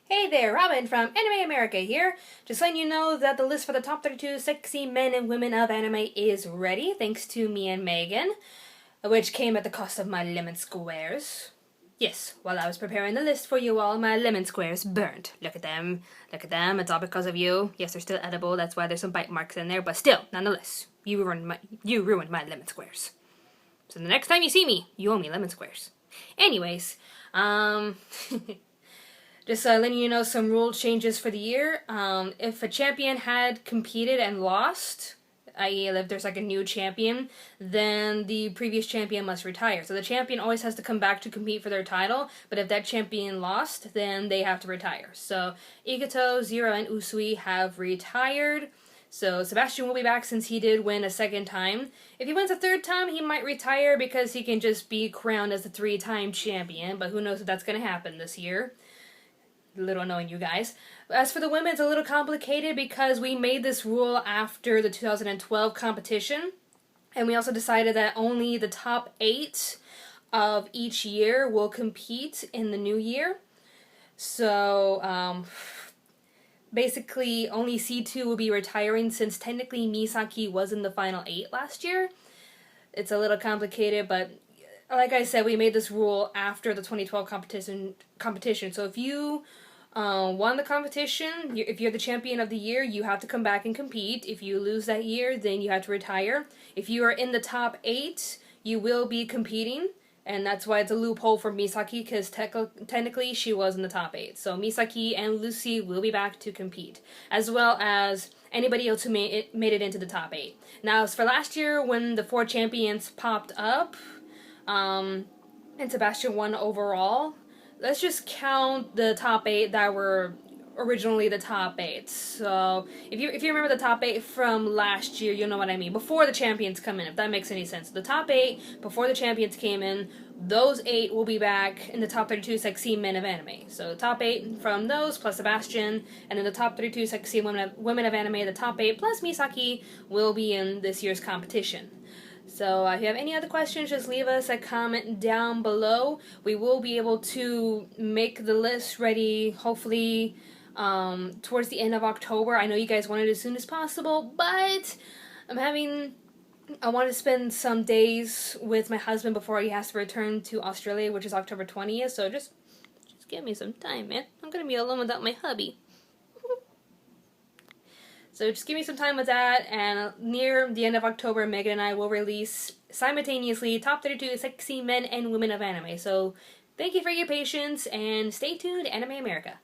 Hey there, Robin from Anime America here. Just letting you know that the list for the top 32 sexy men and women of anime is ready, thanks to me and Megan, which came at the cost of my lemon squares. Yes, while I was preparing the list for you all, my lemon squares burnt. Look at them. Look at them. It's all because of you. Yes, they're still edible. That's why there's some bite marks in there. But still, nonetheless, you ruined my lemon squares. So the next time you see me, you owe me lemon squares. Anyways, just letting you know some rule changes for the year. If a champion had competed and lost, i.e. if there's like a new champion, then the previous champion must retire. So the champion always has to come back to compete for their title, but if that champion lost, then they have to retire. So Igato, Zero, and Usui have retired. So Sebastian will be back since he did win a second time. If he wins a third time, he might retire because he can just be crowned as the 3-time champion, but who knows if that's going to happen this year. Little knowing you guys. As for the women, it's a little complicated because we made this rule after the 2012 competition, and we also decided that only the top 8 of each year will compete in the new year. So, basically, only C2 will be retiring since technically Misaki was in the final 8 last year. It's a little complicated, but like I said, we made this rule after the 2012 competition. So if you won the competition, if you're the champion of the year, you have to come back and compete. If you lose that year, then you have to retire. If you are in the top 8, you will be competing. And that's why it's a loophole for Misaki, because technically she was in the top 8. So Misaki and Lucy will be back to compete, as well as anybody else who made it into the top 8. Now, as for last year, when the 4 champions popped up, and Sebastian won overall, let's just count the top 8 that were originally the top 8. So if you remember the top 8 from last year, you'll know what I mean. Before the champions come in, if that makes any sense. The top 8 before the champions came in, those 8 will be back in the top 32 sexy men of anime. So the top 8 from those plus Sebastian, and then the top 32 sexy women of anime, the top 8 plus Misaki will be in this year's competition. So if you have any other questions, just leave us a comment down below. We will be able to make the list ready, hopefully, towards the end of October. I know you guys want it as soon as possible, but I want to spend some days with my husband before he has to return to Australia, which is October 20th, so just give me some time, man. I'm gonna be alone without my hubby. So just give me some time with that, and near the end of October, Megan and I will release simultaneously top 32 sexy men and women of anime. So thank you for your patience, and stay tuned to Anime America.